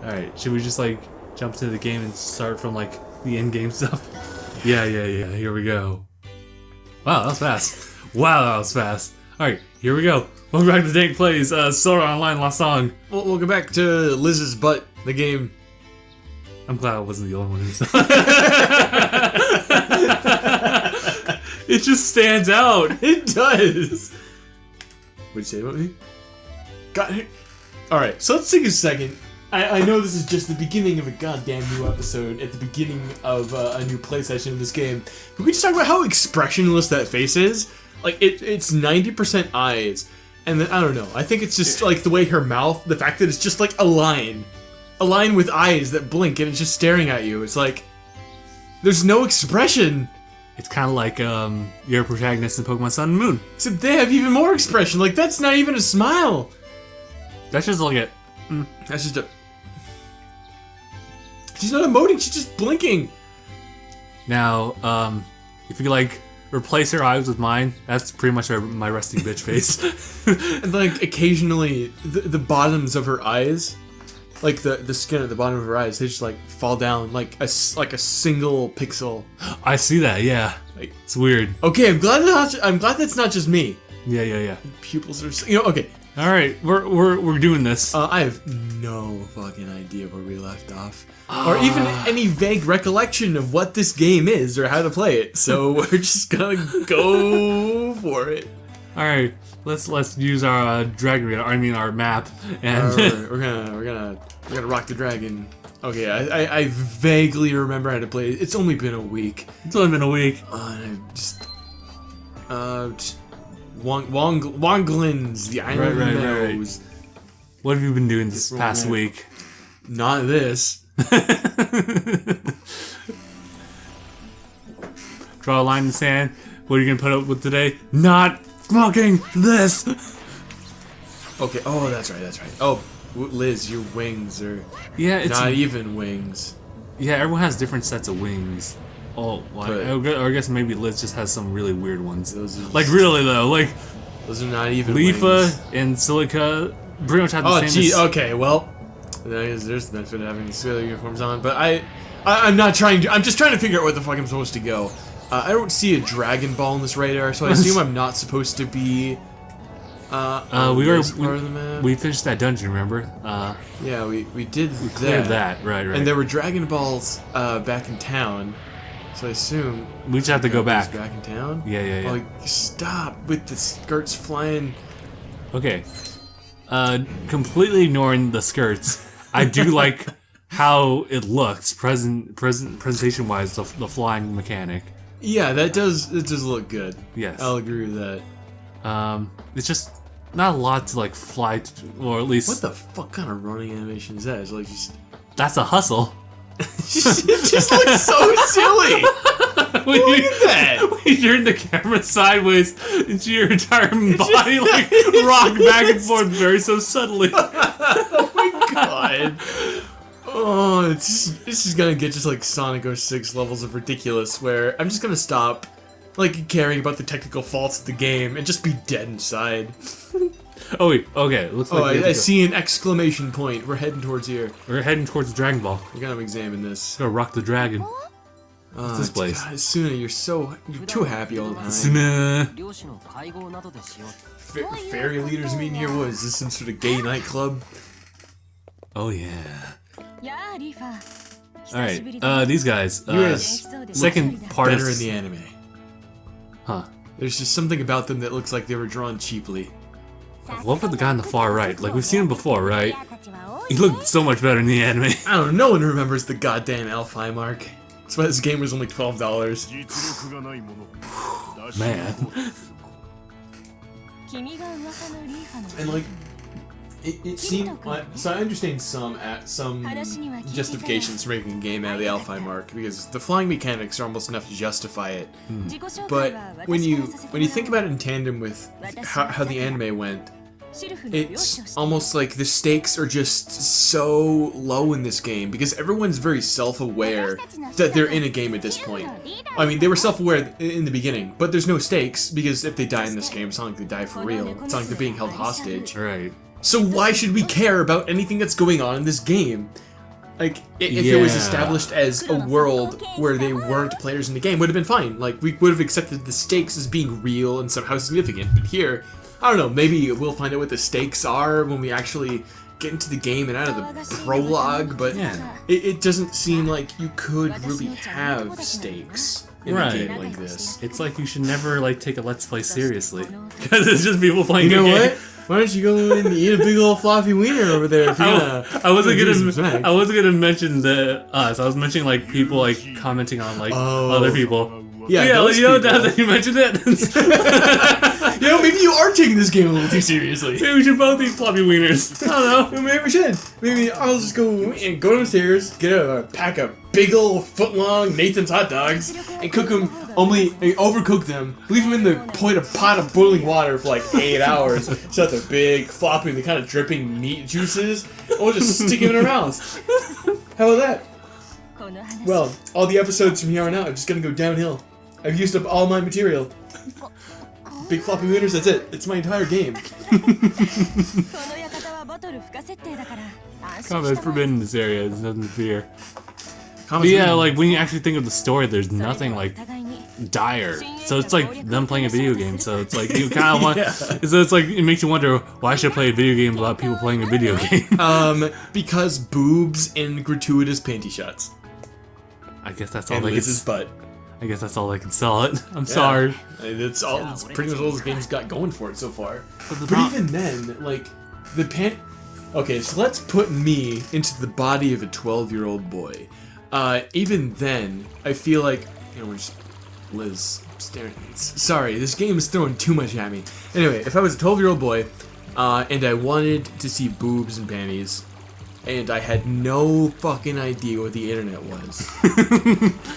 Alright, should we just like jump to the game and start from like the end game stuff? Yeah, here we go. Wow, that was fast. Wow, that was fast. Alright, here we go. Welcome back to Dank Plays Sword Art Online Lost Song. Well, welcome back to Liz's Butt, the game. I'm glad I wasn't the only one who saw it. It just stands out. It does. What'd you say about me? Got it. Alright, so let's take a second. I know this is just the beginning of a goddamn new episode at the beginning of a new play session of this game. But we just talk about how expressionless that face is. Like, it's 90% eyes. And then, I don't know, I think it's just like the way her mouth, the fact that it's just like a line with eyes that blink and it's just staring at you. It's like, there's no expression. It's kind of like your protagonist in Pokemon Sun and Moon. Except they have even more expression. Like, that's not even a smile. That's just like it. That's just a... She's not emoting, she's just blinking. Now, if you like replace her eyes with mine, that's pretty much my resting bitch face. And like occasionally, the bottoms of her eyes, like the skin at the bottom of her eyes, they just like fall down like a single pixel. I see that, yeah. Like, it's weird. Okay, I'm glad that's not just me. Yeah. Pupils are, okay. All right, we're doing this. I have no fucking idea where we left off, or even any vague recollection of what this game is or how to play it. So we're just gonna go for it. All right, let's use our dragon reader. I mean our map, and we're gonna rock the dragon. Okay, I vaguely remember how to play it. It's only been a week. It's only been a week. And I just Wonglins, the Iron Nose. Right. What have you been doing this past week? Not this. Draw a line in the sand. What are you gonna put up with today? Not fucking this. Okay. Oh, that's right. Oh, Liz, your wings are it's not even wings. Yeah, everyone has different sets of wings. Oh, or I guess maybe Liz just has some really weird ones. Like really though, like those are not even Leafa wings. And Silica pretty much have the same. Oh, gee. Okay, well, there's the benefit of having sailor uniforms on, but I'm not trying to. I'm just trying to figure out where the fuck I'm supposed to go. I don't see a Dragon Ball in this radar, so I assume I'm not supposed to be. We finished that dungeon, remember? Yeah, we did. We cleared that, right. And there were Dragon Balls back in town. So I assume we just have to go back. Back in town? Yeah. Like, stop with the skirts flying. Okay. Completely ignoring the skirts, I do like how it looks presentation-wise. The flying mechanic. Yeah, that does look good. Yes, I'll agree with that. It's just not a lot to like fly to, or at least. What the fuck kind of running animation is that? It's like just. That's a hustle. It just looks so silly. Look at that. When you turn the camera sideways into your entire body, like rock back and forth very so subtly. Oh my god. Oh, this is gonna get just like Sonic 06 levels of ridiculous, where I'm just gonna stop like caring about the technical faults of the game and just be dead inside. Oh wait, okay. Looks like I see an exclamation point. We're heading towards here. We're heading towards the Dragon Ball. We're gonna examine this. We're gonna rock the dragon. What's this place? God, Suna, you're too happy all the time. Suna. Fairy leaders meeting here. What is this? Some sort of gay nightclub? Oh yeah. All right. These guys. Second part better in the anime. Huh. There's just something about them that looks like they were drawn cheaply. What about the guy on the far right? Like, we've seen him before, right? He looked so much better in the anime. I don't know, no one remembers the goddamn Alphi mark. That's why this game was only $12. Man. And like, it seemed... So I understand some justifications for making a game out of the Alphi mark, because the flying mechanics are almost enough to justify it. But when you think about it in tandem with how the anime went, it's almost like the stakes are just so low in this game, because everyone's very self-aware that they're in a game at this point. I mean, they were self-aware in the beginning, but there's no stakes, because if they die in this game, it's not like they die for real. It's not like they're being held hostage. Right. So why should we care about anything that's going on in this game? Like, if it was Yeah. established as a world where they weren't players in the game, would have been fine. Like, we would have accepted the stakes as being real and somehow significant. But here, I don't know, maybe we'll find out what the stakes are when we actually get into the game and out of the prologue, but Yeah. it doesn't seem like you could really have stakes in Right. a game like this. It's like you should never like take a Let's Play seriously because it's just people playing. You know a game. what? Why don't you go in and eat a big old floppy wiener over there if you're gonna... I wasn't do some gonna. snacks? I wasn't gonna mention us. I was mentioning like people like commenting on like other people. Yeah, Yeah, those you know, people. now that you mentioned it, You know, maybe you are taking this game a little too seriously. maybe we should both eat floppy wieners. I don't know. Maybe we should. Maybe I'll just go downstairs, get a pack of big old foot-long Nathan's hot dogs, and cook them. Only overcook them. Leave them in the pot of boiling water for like 8 hours. So that the big floppy, the kind of dripping meat juices. And we'll just stick them in our mouths. How about that? Well, all the episodes from here on out are just gonna go downhill. I've used up all my material. Big floppy wieners, that's it. It's my entire game. Combat forbidden in this area. There's nothing to fear. But Comments yeah, written. like when you actually think of the story, there's nothing like dire. So it's like them playing a video game. So it's like you kind of want. Yeah. So it's like it makes you wonder why should I play a video game about people playing a video game. Because boobs and gratuitous panty shots. I guess that's all And they can. Liz's butt. I guess that's all they can sell it. I'm sorry. That's all. That's pretty much all this game's got going for it so far. But the But pro- even then, like the pan. Okay, so let's put me into the body of a 12-year-old boy. Even then, I feel like we're just Liz staring. Sorry, this game is throwing too much at me. Anyway, if I was a 12-year-old boy, and I wanted to see boobs and panties, and I had no fucking idea what the internet was,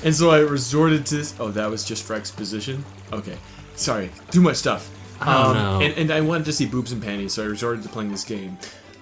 and so I resorted to this. Oh, that was just for exposition. Okay, sorry, too much stuff. I don't know. And I wanted to see boobs and panties, so I resorted to playing this game.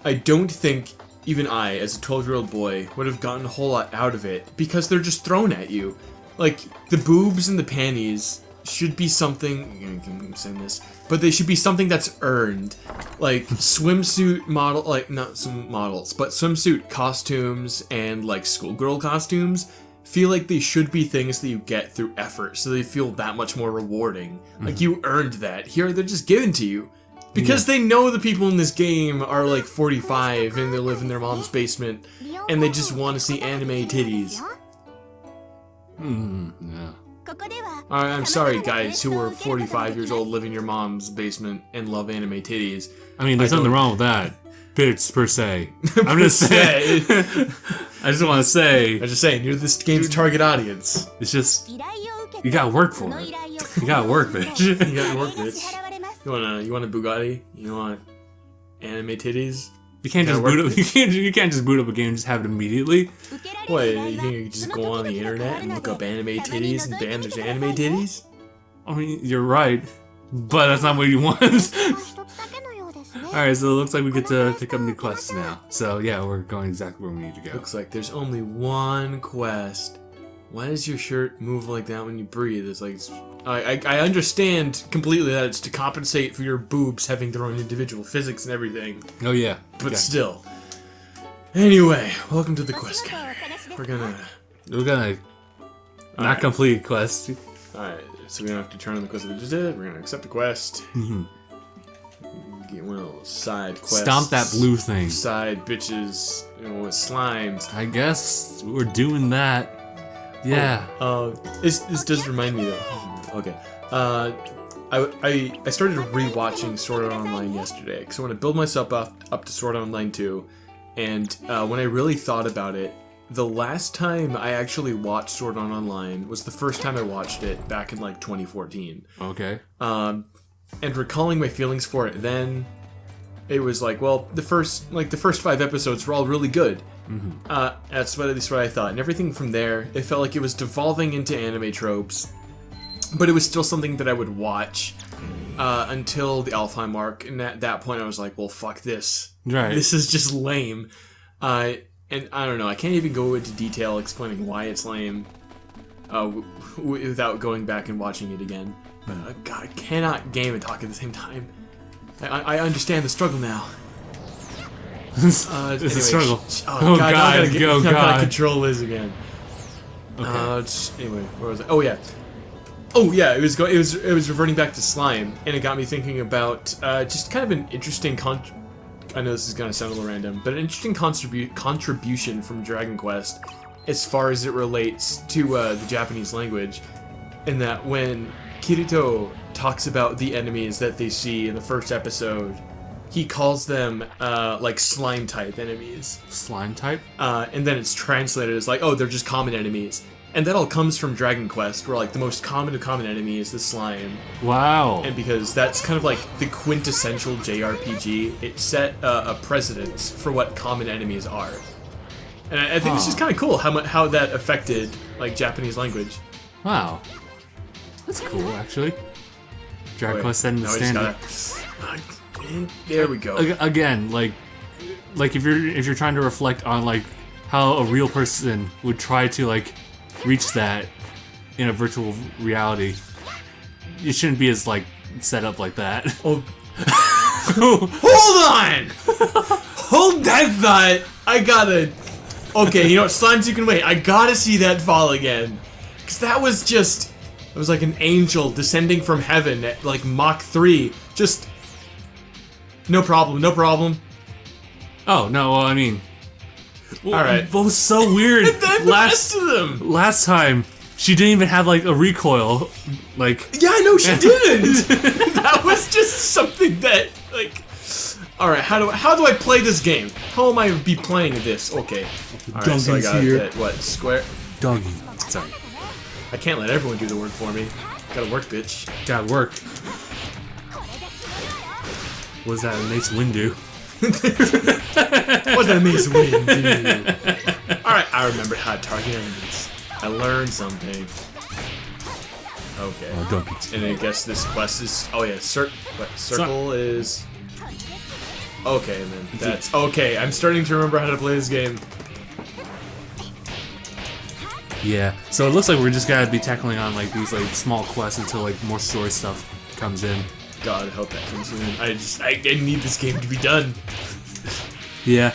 I don't think even I, as a 12-year-old boy, would have gotten a whole lot out of it because they're just thrown at you. Like, the boobs and the panties should be something. I'm saying this, but they should be something that's earned. Like swimsuit model, like not some models, but swimsuit costumes and like schoolgirl costumes feel like they should be things that you get through effort, so they feel that much more rewarding. Like you earned that. Here, they're just given to you. Because they know the people in this game are like 45 and they live in their mom's basement and they just want to see anime titties. Yeah. I'm sorry, guys who are 45 years old, live in your mom's basement, and love anime titties. I mean, there's nothing wrong with that. Bits per se. I'm just saying. I just want to say. I'm just saying, you're this game's target audience. It's just you gotta work for it. You gotta work, bitch. You gotta work, bitch. You want a Bugatti? You want anime titties? You can't just Gotta boot work up. You can't just boot up a game and just have it immediately. What, you think you can just go on the internet and look up anime titties and bam, there's anime titties? I mean, you're right, but that's not what you want. Alright, so it looks like we get to pick up new quests now. So yeah, we're going exactly where we need to go. Looks like there's only one quest. Why does your shirt move like that when you breathe? It's like I understand completely that it's to compensate for your boobs having their own individual physics and everything. Oh yeah, But still. Anyway, welcome to the quest counter. We're gonna not complete quest. Alright, so we don't have to turn on the quest that we just did. We're gonna accept the quest. Get one of those side quests. Stomp that blue thing. Side bitches, with slimes. I guess we're doing that. Yeah. This does remind me though. Okay. I started rewatching Sword Art Online yesterday because I want to build myself up to Sword Art Online 2, and when I really thought about it, the last time I actually watched Sword Art Online was the first time I watched it back in like 2014. Okay. And recalling my feelings for it then, it was like, well, the first 5 episodes were all really good. That's at least what I thought. And everything from there, it felt like it was devolving into anime tropes, but it was still something that I would watch until the Alfheim arc. And at that point, I was like, well, fuck this. Right. This is just lame. And I don't know. I can't even go into detail explaining why it's lame without going back and watching it again. But God, I cannot game and talk at the same time. I understand the struggle now. It's a struggle. Oh God, I gotta God. control Liz again. Okay. Anyway, where was I? Oh yeah, it was reverting back to slime, and it got me thinking about just kind of an interesting I know this is gonna sound a little random, but an interesting contribution from Dragon Quest as far as it relates to the Japanese language, in that when Kirito talks about the enemies that they see in the first episode, he calls them like slime type enemies. Slime type? And then it's translated as like, oh, they're just common enemies. And that all comes from Dragon Quest, where like the most common enemy is the slime. Wow. And because that's kind of like the quintessential JRPG, it set a precedence for what common enemies are. And I think it's just kind of cool how that affected like Japanese language. Wow. That's cool, actually. Dragon Quest setting the standard. There we go. Again, like if you're trying to reflect on like how a real person would try to like reach that in a virtual reality, it shouldn't be as like set up like that. Oh. Hold on! Hold that thought! I gotta... Okay, you know what, Slimes, you can wait. I gotta see that fall again. Because that was just... It was like an angel descending from heaven at like Mach 3. Just... No problem, no problem. Oh, no, well, I mean... Alright. What was so weird last time, she didn't even have like a recoil. Like... Yeah, no, she didn't! That was just something that, like... Alright, how do I play this game? How am I be playing this? Okay. Alright, so I got it. What, square? Doggy. Sorry. I can't let everyone do the work for me. Gotta work, bitch. Gotta work. Was that a Mace Windu? What's that Mace Windu? Alright, I remember how to target enemies. I learned something. Okay. Oh, and I guess this quest is... Oh yeah, circle is... Okay, then. That's... Okay, I'm starting to remember how to play this game. Yeah, so it looks like we're just gotta be tackling on like these like small quests until like more story stuff comes in. God, I hope that comes in. I need this game to be done. Yeah,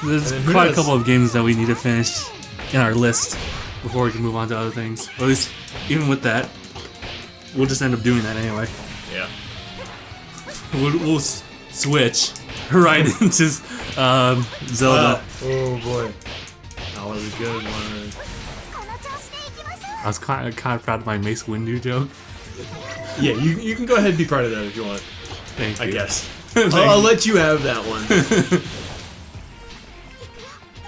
there's quite a couple of games that we need to finish in our list before we can move on to other things. Or at least, even with that, we'll just end up doing that anyway. Yeah. We'll switch right into Zelda. Oh boy, that was a good one. I was kind of proud of my Mace Windu joke. Yeah, you can go ahead and be part of that if you want. Thank you. I guess. I'll let you have that one.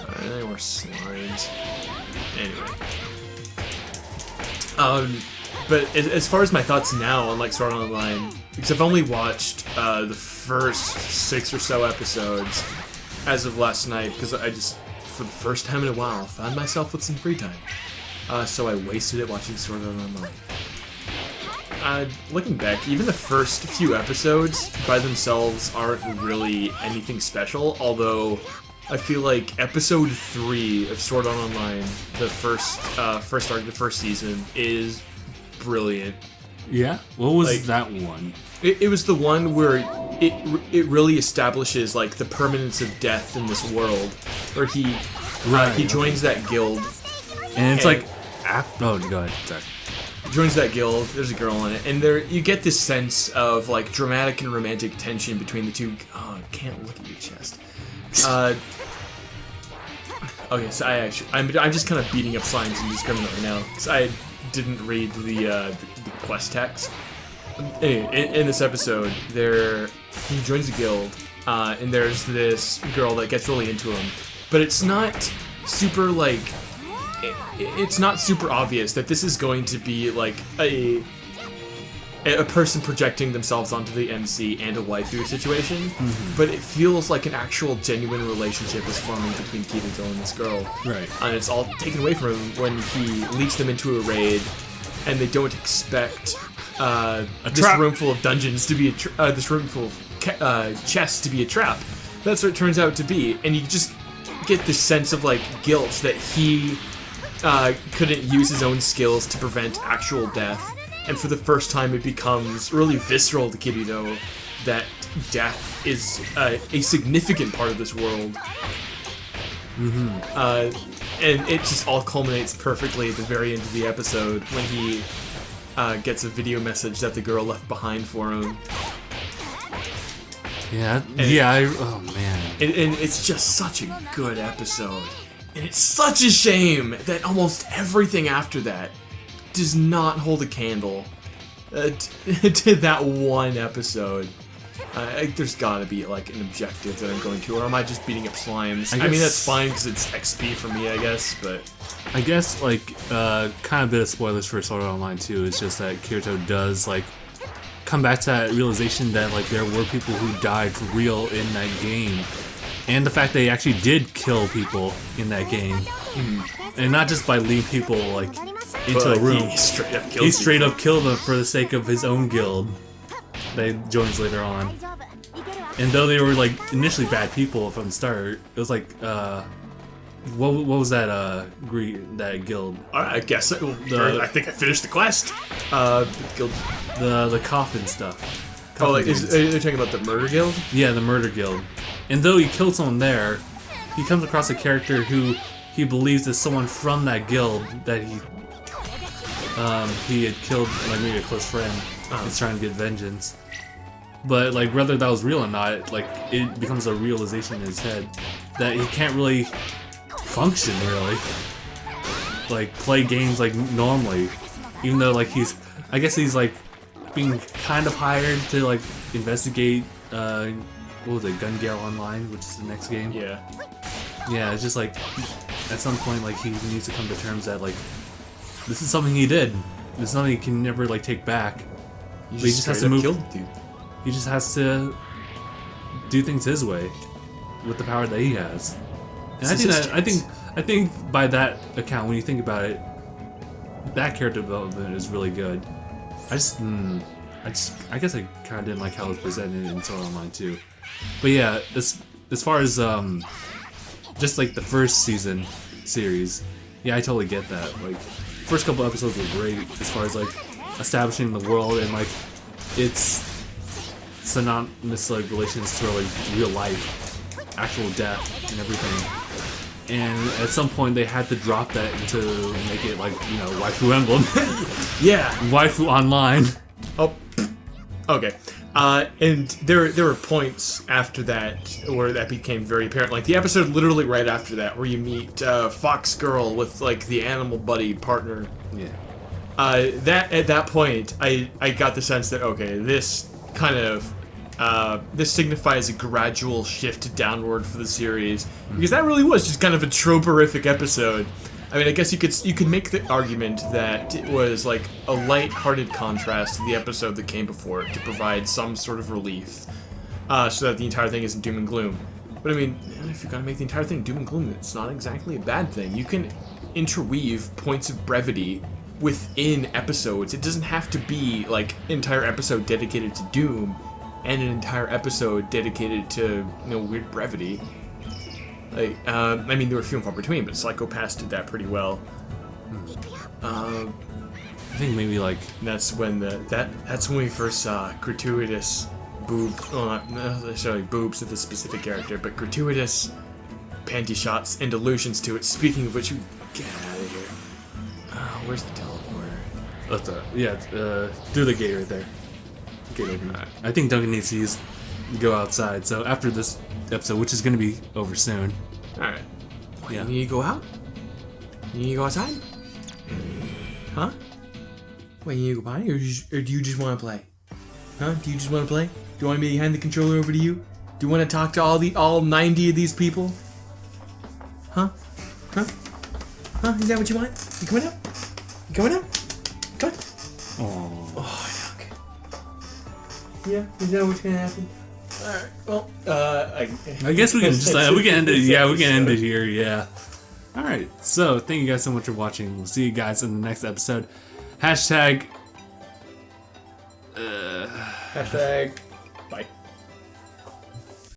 Alright, any more slimes. Anyway. But as far as my thoughts now on like Sword Art Online, because I've only watched the first 6 or so episodes as of last night, because I just, for the first time in a while, found myself with some free time. So I wasted it watching Sword Art Online. Looking back, even the first few episodes by themselves aren't really anything special, although I feel like episode 3 of Sword Art Online, the first arc, the first season, is brilliant. Yeah? What was that one? It was the one where it really establishes like the permanence of death in this world, where he joins that guild. And it's like... Oh, go ahead. Sorry. Joins that guild, there's a girl in it, and there you get this sense of like dramatic and romantic tension between the two. Oh, I can't look at your chest. Okay, so I'm just kind of beating up slimes indiscriminately now, because I didn't read the quest text. Anyway, in this episode, he joins a guild, and there's this girl that gets really into him, but it's not super like. It's not super obvious that this is going to be like a person projecting themselves onto the MC and a waifu situation, but it feels like an actual genuine relationship is forming between Kirito and this girl. Right. And it's all taken away from him when he leads them into a raid, and they don't expect this room full of dungeons to be this room full of chests to be a trap. That's what it turns out to be, and you just get this sense of like guilt that he couldn't use his own skills to prevent actual death, and for the first time it becomes really visceral to Kirito that death is a significant part of this world. And it just all culminates perfectly at the very end of the episode when he gets a video message that the girl left behind for him. Yeah, oh man. And it's just such a good episode. And it's such a shame that almost everything after that does not hold a candle to that one episode. There's gotta be like an objective that I'm going to, or am I just beating up slimes? I mean, that's fine because it's XP for me, I guess, but... I guess, like, kind of a bit of spoilers for Sword Art Online too, it's just that Kirito does, like, come back to that realization that, like, there were people who died for real in that game. And the fact that he actually did kill people in that game. And not just by leading people, like, into a room. He straight up killed them for the sake of his own guild that he joins later on. And though they were, like, initially bad people from the start, it was like, what was that, that guild? I guess, I think I finished the quest. Guild. The coffin stuff. Oh, like, are you talking about the murder guild? Yeah, the murder guild. And though he killed someone there, he comes across a character who he believes is someone from that guild that he had killed, like, maybe a close friend. He's trying to get vengeance. But, like, whether that was real or not, like, it becomes a realization in his head that he can't really function, really. Like, play games, like, normally. Even though, like, I guess he's, like, being kind of hired to, like, investigate, what was it, Gun Gale Online, which is the next game? Yeah. Yeah, it's just, like, at some point, like, he needs to come to terms that, like, this is something he did. This is something he can never, like, take back. But he just has to move. He just has to do things his way with the power that he has. And I think by that account, when you think about it, that character development is really good. I guess I kind of didn't like how it was presented in Sword Art Online too. But yeah, as far as just like the first season series, yeah, I totally get that. Like, first couple episodes were great as far as like establishing the world and like its synonymous like relations to like real life, actual death and everything. And at some point they had to drop that to make it like, you know, waifu emblem. Yeah, waifu online. Oh, okay. And there were points after that where that became very apparent. Like the episode literally right after that, where you meet Fox Girl with like the animal buddy partner. Yeah. That at that point, I got the sense that okay, this kind of this signifies a gradual shift downward for the series, because that really was just kind of a troporific episode. I mean, I guess you could make the argument that it was like a light-hearted contrast to the episode that came before it to provide some sort of relief, so that the entire thing isn't doom and gloom. But I mean, if you're gonna make the entire thing doom and gloom, it's not exactly a bad thing. You can interweave points of brevity within episodes. It doesn't have to be like an entire episode dedicated to doom and an entire episode dedicated to, you know, weird brevity. Like, I mean, there were few and far between, but Psycho Pass did that pretty well. I think maybe like that's when that's when we first saw gratuitous not necessarily boobs of this specific character, but gratuitous panty shots and allusions to it. Speaking of which, get out of here. Where's the teleporter? Through the gate right there. Gate open. I think Duncan needs to go outside. So after this episode, which is going to be over soon. Alright. Yeah. You need to go out? You need to go outside? Huh? Wait, you need to go by, or do you just want to play? Huh? Do you just want to play? Do you want me to hand the controller over to you? Do you want to talk to all 90 of these people? Huh? Huh? Huh? Is that what you want? You coming up? You coming up? Come on. Oh, okay. Yeah, is that what's gonna happen? Alright, well, I guess we can just we can end it. Yeah, we can end it here. Yeah. All right. So thank you guys so much for watching. We'll see you guys in the next episode. Hashtag.